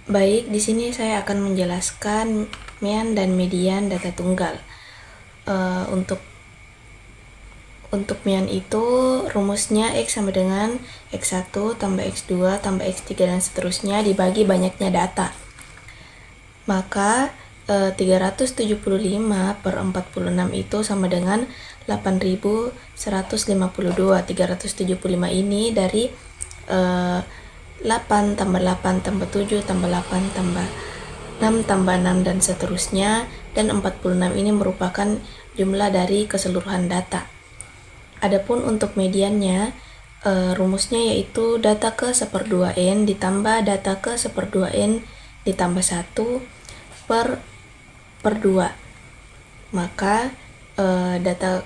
Baik, di sini saya akan menjelaskan mean dan median data tunggal. Untuk mean itu rumusnya X sama dengan X1 tambah X2 tambah X3 dan seterusnya dibagi banyaknya data. Maka 375 per 46 itu sama dengan 8152. 375 ini dari 8 tambah 8 tambah 7 tambah 8 tambah 6 tambah 6 dan seterusnya, dan 46 ini merupakan jumlah dari keseluruhan data. Adapun untuk mediannya, rumusnya yaitu data ke 1/2n ditambah data ke 1/2n ditambah 1 per 2. Maka data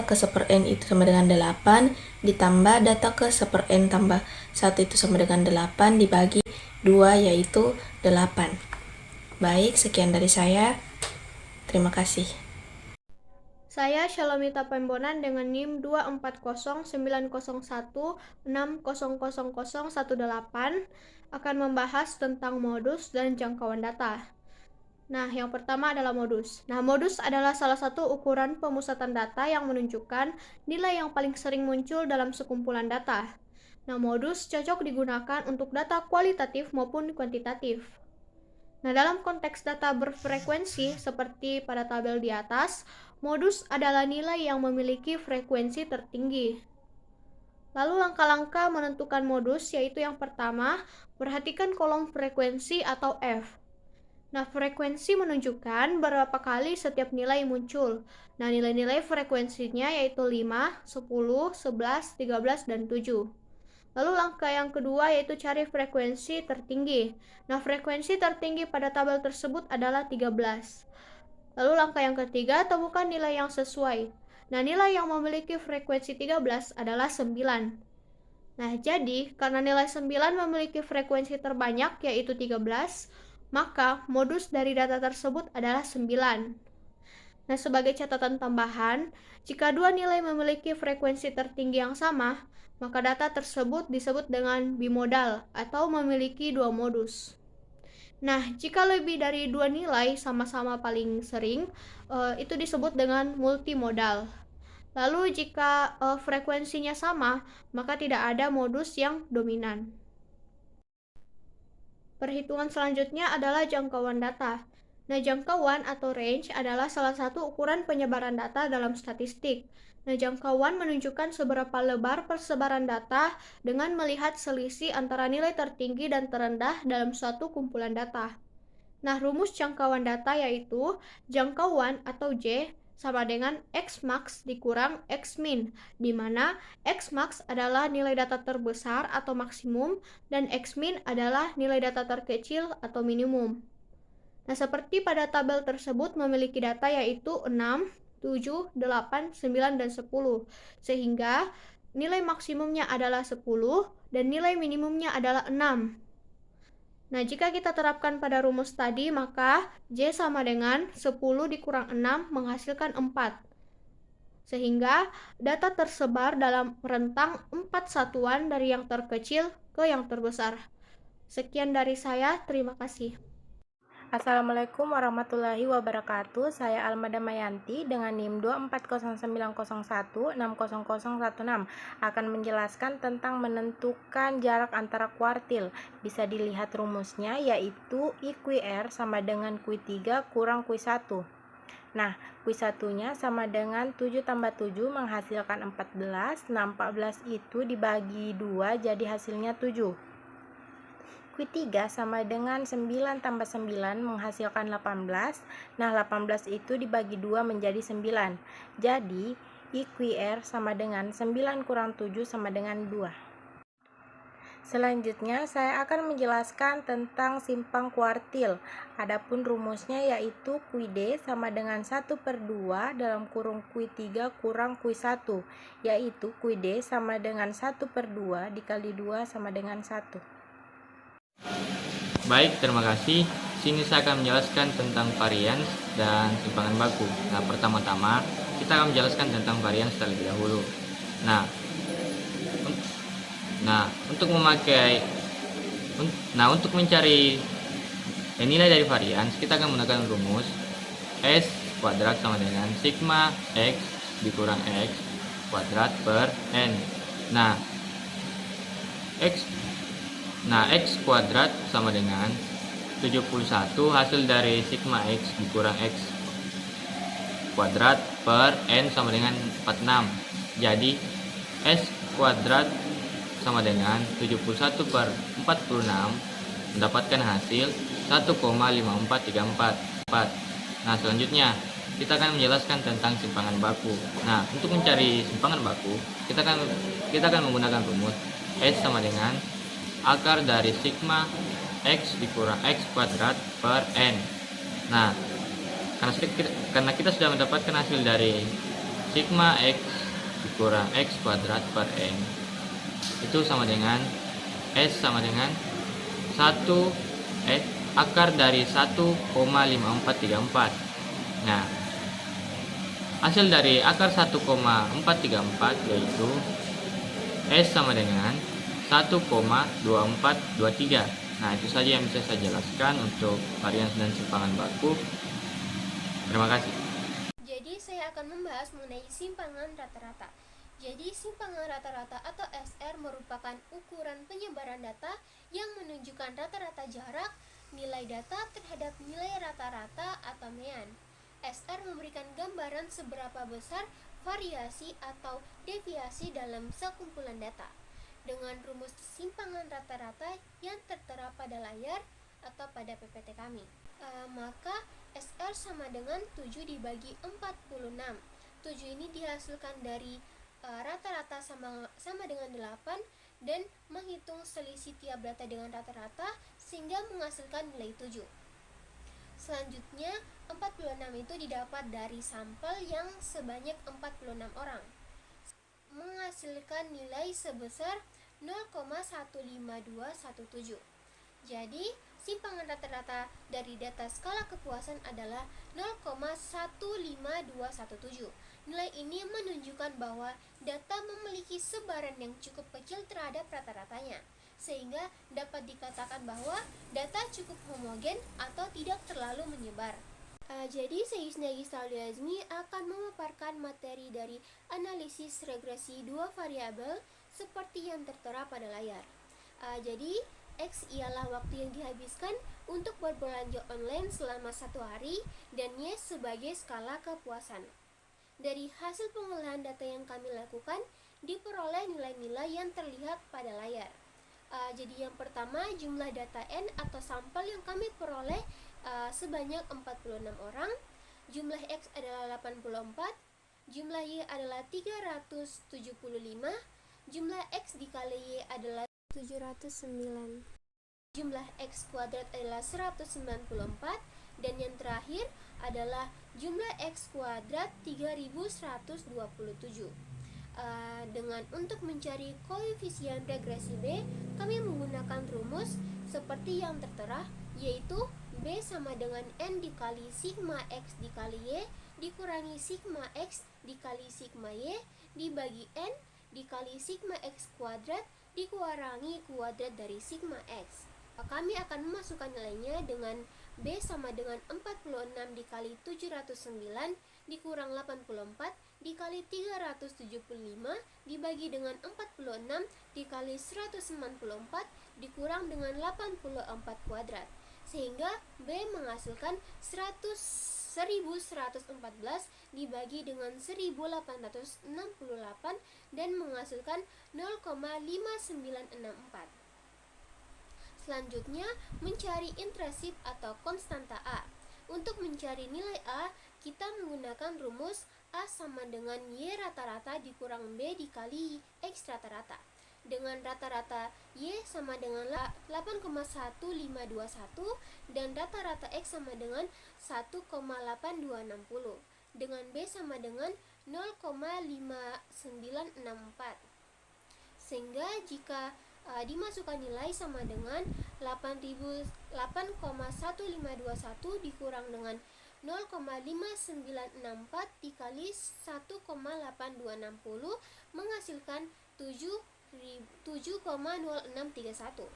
ke 1/n itu sama dengan 8 ditambah data ke 1/n tambah 1 itu sama dengan 8 dibagi 2 yaitu 8. Baik, sekian dari saya. Terima kasih. Saya Shalomita Pembonan dengan NIM 24090160018 akan membahas tentang modus dan jangkauan data. Nah, yang pertama adalah modus. Nah, modus adalah salah satu ukuran pemusatan data yang menunjukkan nilai yang paling sering muncul dalam sekumpulan data. Nah, modus cocok digunakan untuk data kualitatif maupun kuantitatif. Nah, dalam konteks data berfrekuensi seperti pada tabel di atas, modus adalah nilai yang memiliki frekuensi tertinggi. Lalu langkah-langkah menentukan modus yaitu yang pertama, perhatikan kolom frekuensi atau F. Nah, frekuensi menunjukkan berapa kali setiap nilai muncul. Nah, nilai-nilai frekuensinya yaitu 5, 10, 11, 13, dan 7. Lalu langkah yang kedua yaitu cari frekuensi tertinggi. Nah, frekuensi tertinggi pada tabel tersebut adalah 13. Lalu langkah yang ketiga, temukan nilai yang sesuai. Nah, nilai yang memiliki frekuensi 13 adalah 9. Nah, jadi karena nilai 9 memiliki frekuensi terbanyak yaitu 13, maka modus dari data tersebut adalah 9. Nah, sebagai catatan tambahan, jika dua nilai memiliki frekuensi tertinggi yang sama, maka data tersebut disebut dengan bimodal atau memiliki dua modus. Nah, jika lebih dari dua nilai sama-sama paling sering, itu disebut dengan multimodal. Lalu jika frekuensinya sama, maka tidak ada modus yang dominan. Perhitungan selanjutnya adalah jangkauan data. Nah, jangkauan atau range adalah salah satu ukuran penyebaran data dalam statistik. Nah, jangkauan menunjukkan seberapa lebar persebaran data dengan melihat selisih antara nilai tertinggi dan terendah dalam suatu kumpulan data. Nah, rumus jangkauan data yaitu jangkauan atau J sama dengan X max dikurang X min, di mana X max adalah nilai data terbesar atau maksimum dan X min adalah nilai data terkecil atau minimum. Nah, seperti pada tabel tersebut memiliki data yaitu 6, 7, 8, 9, dan 10, sehingga nilai maksimumnya adalah 10 dan nilai minimumnya adalah 6. Nah, jika kita terapkan pada rumus tadi, maka J sama dengan 10 dikurang 6 menghasilkan 4. Sehingga data tersebar dalam rentang 4 satuan dari yang terkecil ke yang terbesar. Sekian dari saya, terima kasih. Assalamualaikum warahmatullahi wabarakatuh. Saya Almada Mayanti dengan NIM 24090160016 akan menjelaskan tentang menentukan jarak antara kuartil. Bisa dilihat rumusnya yaitu IQR sama dengan Q3 kurang Q1. Nah, Q1-nya sama dengan 7 tambah 7 menghasilkan 14. Nah, 14 itu dibagi 2 jadi hasilnya 7. Q3 sama dengan 9 tambah 9 menghasilkan 18. Nah, 18 itu dibagi 2 menjadi 9. Jadi, IQR sama dengan 9 kurang 7 sama dengan 2. Selanjutnya, saya akan menjelaskan tentang simpang kuartil. Adapun rumusnya yaitu QD sama dengan 1/2 dalam kurung Q3 kurang Q1, yaitu QD sama dengan 1/2 dikali 2 sama dengan 1. Baik, terima kasih. Sini saya akan menjelaskan tentang varians dan simpangan baku. Nah, pertama-tama kita akan menjelaskan tentang varians terlebih dahulu. Nah, untuk mencari Dan nilai dari varians kita akan menggunakan rumus S kuadrat sama dengan sigma X dikurang X kuadrat per N. Nah, X kuadrat sama dengan 71 hasil dari sigma X dikurang X kuadrat per N sama dengan 46. Jadi S kuadrat sama dengan 71 per 46 mendapatkan hasil 1,5434. Nah, selanjutnya kita akan menjelaskan tentang simpangan baku. Nah, untuk mencari simpangan baku, kita akan menggunakan rumus S sama dengan akar dari sigma X dikurang X kuadrat per N. Nah, karena kita sudah mendapatkan hasil dari sigma X dikurang X kuadrat per N, itu sama dengan S sama dengan 1 akar dari 1,5434. Nah, hasil dari akar 1,434 yaitu S sama dengan 1,2423. Nah, itu saja yang bisa saya jelaskan untuk varians dan simpangan baku. Terima kasih. Jadi saya akan membahas mengenai simpangan rata-rata. Jadi simpangan rata-rata atau SR merupakan ukuran penyebaran data yang menunjukkan rata-rata jarak nilai data terhadap nilai rata-rata atau mean. SR memberikan gambaran seberapa besar variasi atau deviasi dalam sekumpulan data. Dengan rumus simpangan rata-rata yang tertera pada layar atau pada PPT kami. Maka SR sama dengan 7 dibagi 46. 7 ini dihasilkan dari rata-rata sama dengan 8 dan menghitung selisih tiap data dengan rata-rata sehingga menghasilkan nilai 7. Selanjutnya, 46 itu didapat dari sampel yang sebanyak 46 orang, menghasilkan nilai sebesar 0,15217. Jadi, simpangan rata-rata dari data skala kepuasan adalah 0,15217. Nilai ini menunjukkan bahwa data memiliki sebaran yang cukup kecil terhadap rata-ratanya, sehingga dapat dikatakan bahwa data cukup homogen atau tidak terlalu menyebar. Jadi saya Isnagi Sauliazmi akan memaparkan materi dari analisis regresi dua variabel seperti yang tertera pada layar. Jadi X ialah waktu yang dihabiskan untuk berbelanja online selama 1 hari dan Y sebagai skala kepuasan. Dari hasil pengolahan data yang kami lakukan, diperoleh nilai-nilai yang terlihat pada layar. Jadi yang pertama, jumlah data N atau sampel yang kami peroleh sebanyak 46 orang. Jumlah X adalah 84, jumlah Y adalah 375, jumlah X dikali Y adalah 709. Jumlah X kuadrat adalah 194 dan yang terakhir adalah jumlah X kuadrat 3127. Dengan untuk mencari koefisien regresi B, kami menggunakan rumus seperti yang tertera, yaitu B sama dengan N dikali sigma X dikali Y dikurangi sigma X dikali sigma Y dibagi N dikali sigma X kuadrat dikurangi kuadrat dari sigma X. Kami akan memasukkan nilainya dengan B sama dengan 46 dikali 709 dikurang 84 dikali 375 dibagi dengan 46 dikali 194 dikurang dengan 84 kuadrat, sehingga B menghasilkan 1114 dibagi dengan 1868 dan menghasilkan 0,5964. Selanjutnya, mencari intrinsip atau konstanta A. Untuk mencari nilai A, kita menggunakan rumus A sama dengan Y rata-rata dikurang B dikali X rata-rata. Dengan rata-rata Y sama dengan 8,1521 dan rata-rata X sama dengan 1,8260. Dengan B sama dengan 0,5964. Sehingga jika dimasukkan nilai sama dengan 8,1521 dikurang dengan 0,5964 dikali 1,8260 menghasilkan 7,0631.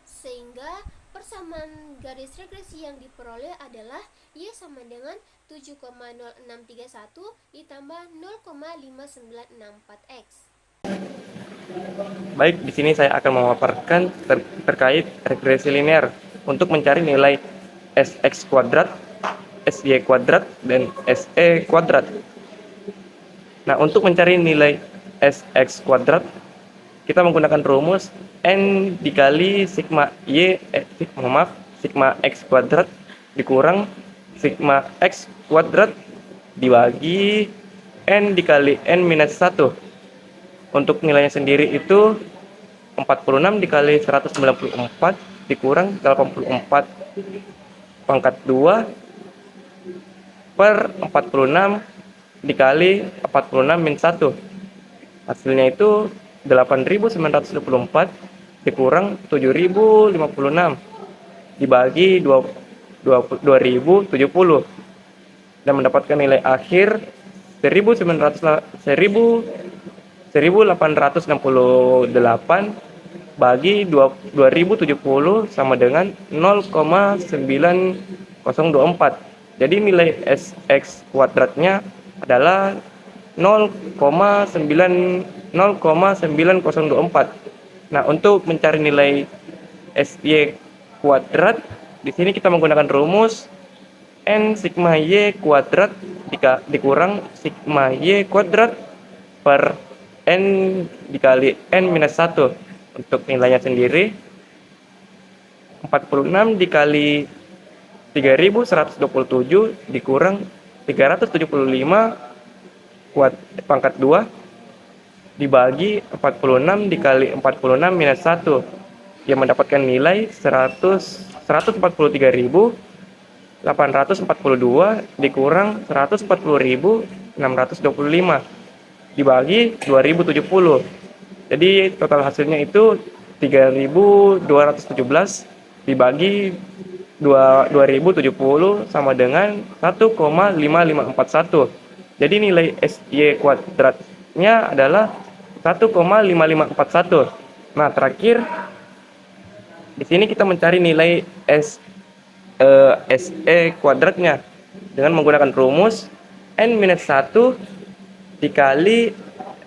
Sehingga Persamaan garis regresi yang diperoleh adalah Y sama dengan 7,0631 ditambah 0,5964 X. Baik, di sini saya akan memaparkan terkait regresi linear untuk mencari nilai Sx kuadrat, Sy kuadrat, dan Se kuadrat. Nah, untuk mencari nilai Sx kuadrat, kita menggunakan rumus N dikali sigma sigma X kuadrat dikurang sigma X kuadrat dibagi N dikali N minus 1. Untuk nilainya sendiri itu 46 dikali 194 dikurang 84 pangkat 2 per 46 dikali 46 min 1. Hasilnya itu 8.924 dikurang 7.056 dibagi 2.070 dan mendapatkan nilai akhir 1868 bagi 2070 sama dengan 0,9024. Jadi nilai Sx kuadratnya adalah 0,9024. Nah, untuk mencari nilai Sy kuadrat, di sini kita menggunakan rumus N sigma Y kuadrat dikurang sigma Y kuadrat per N dikali N minus 1. Untuk nilainya sendiri 46 dikali 3127 dikurang 375 pangkat 2 dibagi 46 dikali 46 minus 1 yang mendapatkan nilai 143.842 dikurang 140.625 dibagi 2070. Jadi total hasilnya itu 3.217 dibagi 2070 sama dengan 1,5541. Jadi nilai Sy kuadratnya adalah 1,5541. Nah, terakhir di sini kita mencari nilai Se kuadratnya dengan menggunakan rumus N-1 dikali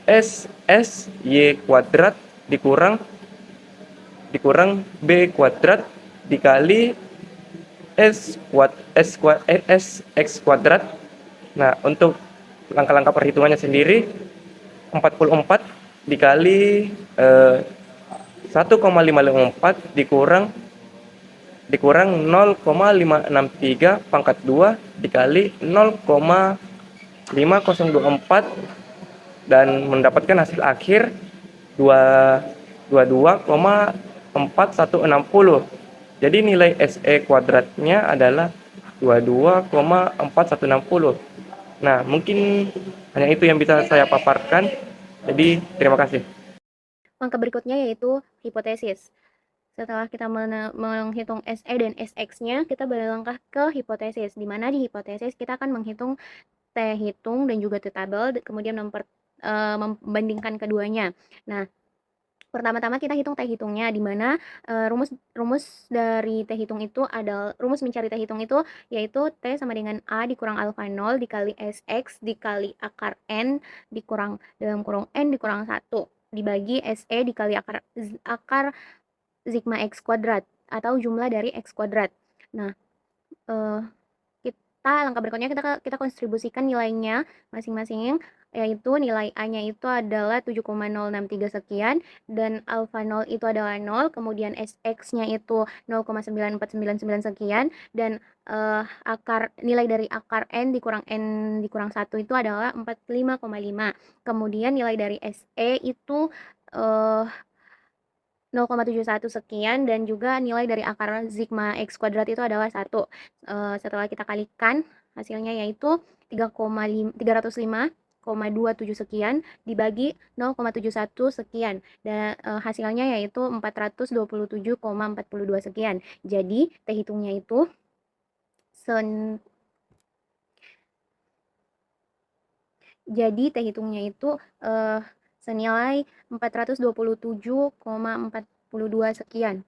Sy kuadrat dikurang B kuadrat dikali Sx kuadrat. Nah, untuk langkah-langkah perhitungannya sendiri 44 dikali 1,554 dikurang 0,563 pangkat 2 dikali 0,5024 dan mendapatkan hasil akhir 22,4160. Jadi nilai Se kuadratnya adalah 22,4160. Nah, mungkin hanya itu yang bisa saya paparkan. Jadi, terima kasih. Langkah berikutnya yaitu hipotesis. Setelah kita menghitung Se dan Sx-nya, kita berlangkah ke hipotesis, di mana di hipotesis kita akan menghitung T hitung dan juga T tabel, kemudian membandingkan keduanya. Nah, pertama-tama kita hitung T hitungnya, di mana rumus dari T hitung itu adalah rumus mencari T hitung itu yaitu T sama dengan A dikurang alfa 0 dikali Sx dikali akar N dikurang dalam kurung N dikurang 1 dibagi Se dikali akar sigma X kuadrat atau jumlah dari X kuadrat. Nah, langkah berikutnya kita konstribusikan nilainya masing-masing, yaitu nilai A-nya itu adalah 7,063 sekian dan alfa 0 itu adalah 0, kemudian Sx-nya itu 0,9499 sekian dan nilai dari akar N dikurang 1 itu adalah 45,5. Kemudian nilai dari Se itu 0,71 sekian dan juga nilai dari akar sigma X kuadrat itu adalah 1. Setelah kita kalikan, hasilnya yaitu 305,27 sekian dibagi 0,71 sekian dan hasilnya yaitu 427,42 sekian. Jadi T hitungnya itu senilai 427,42 sekian.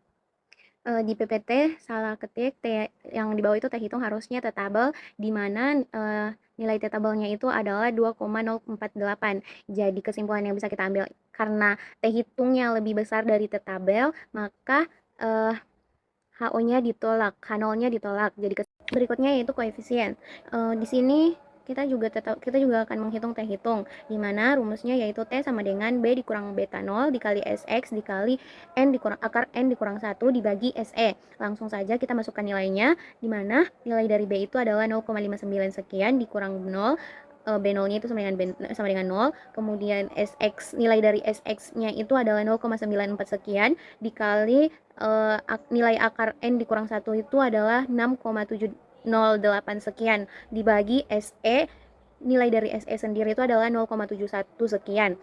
Di PPT salah ketik T yang di bawah itu T hitung harusnya T tabel, di mana nilai T tabelnya itu adalah 2,048. Jadi kesimpulan yang bisa kita ambil, karena T hitungnya lebih besar dari T tabel, maka HO-nya ditolak, H0-nya ditolak. Jadi berikutnya yaitu koefisien. Di sini kita juga akan menghitung T hitung, di mana rumusnya yaitu T sama dengan B dikurang beta 0 dikali SX dikali N dikurang akar N dikurang 1 dibagi SE. Langsung saja kita masukkan nilainya, di mana nilai dari B itu adalah 0,59 sekian dikurang 0, B0-nya itu sama dengan 0, kemudian SX, nilai dari SX-nya itu adalah 0,94 sekian dikali nilai akar N dikurang 1 itu adalah 6,708 sekian dibagi SE, nilai dari SE sendiri itu adalah 0,71 sekian.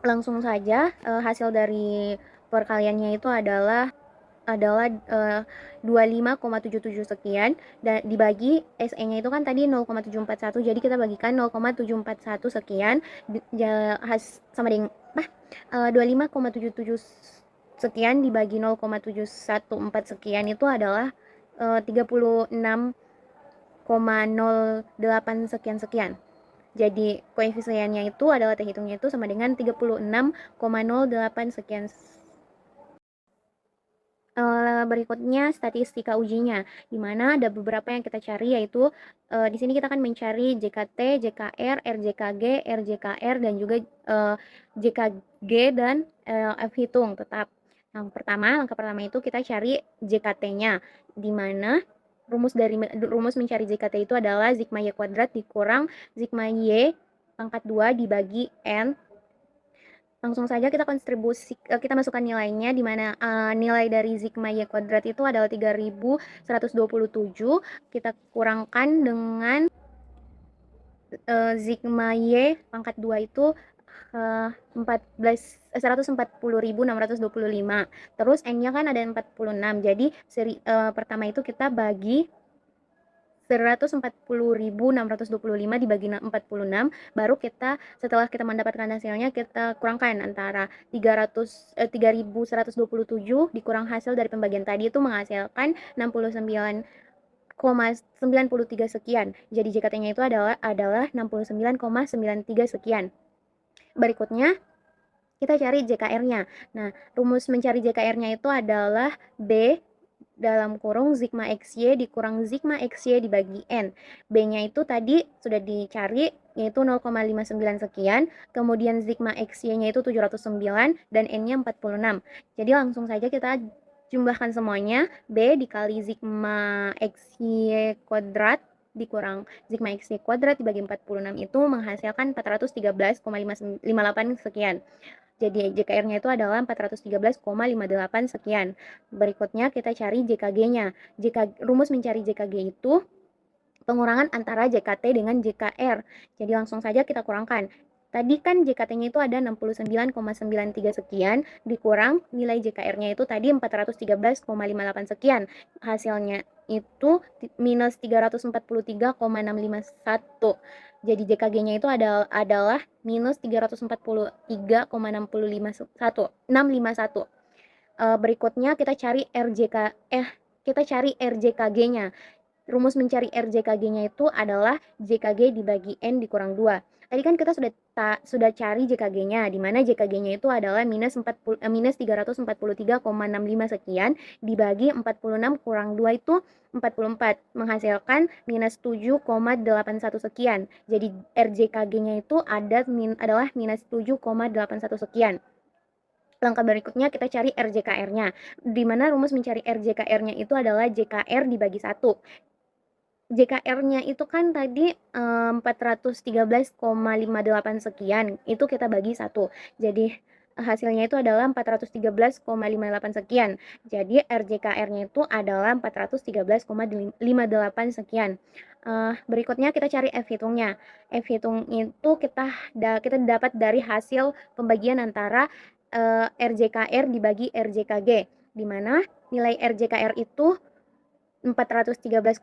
Langsung saja hasil dari perkaliannya itu adalah 25,77 sekian, dan dibagi SE-nya itu kan tadi 0,741, jadi kita bagikan 0,741 sekian sama dengan 25,77 sekian dibagi 0,714 sekian itu adalah 36,08 sekian. Jadi koefisiennya itu adalah T hitungnya itu sama dengan 36,08 sekian. Berikutnya statistika ujinya, di mana ada beberapa yang kita cari, yaitu di sini kita akan mencari JKT, JKR, RJKG, RJKR, dan juga JKG dan F hitung tetap. Langkah pertama itu kita cari JKT-nya, di mana rumus mencari JKT itu adalah sigma Y kuadrat dikurang sigma Y pangkat 2 dibagi N. Langsung saja kita kita masukkan nilainya, di mana nilai dari sigma Y kuadrat itu adalah 3127, kita kurangkan dengan sigma Y pangkat 2 itu 140.625. Terus N-nya kan ada 46. Jadi pertama itu kita bagi 140.625 dibagi 46, baru setelah kita mendapatkan hasilnya, kita kurangkan antara 3.127 dikurang hasil dari pembagian tadi itu menghasilkan 69,93 sekian. Jadi JKT-nya itu adalah 69,93 sekian. Berikutnya kita cari JKR-nya. Nah, rumus mencari JKR-nya itu adalah B dalam kurung sigma XY dikurang sigma XY dibagi N. B-nya itu tadi sudah dicari, yaitu 0,59 sekian, kemudian sigma XY-nya itu 709, dan N-nya 46. Jadi langsung saja kita jumlahkan semuanya, B dikali sigma XY kuadrat dikurang sigma XY kuadrat dibagi 46 itu menghasilkan 413,58 sekian. Jadi JKR-nya itu adalah 413,58 sekian. Berikutnya kita cari JKG-nya. Rumus mencari JKG itu pengurangan antara JKT dengan JKR. Jadi langsung saja kita kurangkan. Tadi kan JKT-nya itu ada 69,93 sekian, dikurang nilai JKR-nya itu tadi 413,58 sekian. Hasilnya itu minus 343,651. Jadi JKG-nya itu adalah minus 343,651. Berikutnya kita cari RJKG-nya. Rumus mencari RJKG-nya itu adalah JKG dibagi N dikurang 2. Tadi kan kita sudah cari JKG-nya, di mana JKG-nya itu adalah minus 343,65 sekian dibagi 46 kurang 2 itu 44, menghasilkan minus 7,81 sekian. Jadi RJKG-nya itu adalah minus 7,81 sekian. Langkah berikutnya kita cari RJKR-nya, di mana rumus mencari RJKR-nya itu adalah JKR dibagi 1. JKR-nya itu kan tadi 413,58 sekian, itu kita bagi 1. Jadi hasilnya itu adalah 413,58 sekian. Jadi RJKR-nya itu adalah 413,58 sekian. Berikutnya kita cari F hitungnya. F hitung itu kita dapat dari hasil pembagian antara RJKR dibagi RJKG, di mana nilai RJKR itu 413,58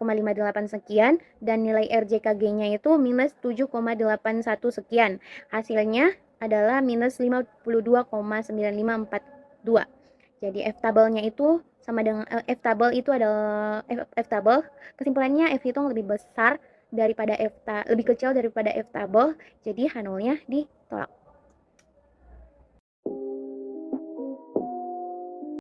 sekian dan nilai RJKG-nya itu minus 7,81 sekian. Hasilnya adalah minus 52,9542. Jadi F tabelnya itu sama dengan F tabel itu adalah F tabel. Kesimpulannya F hitung lebih besar daripada lebih kecil daripada F tabel. Jadi H0-nya ditolak.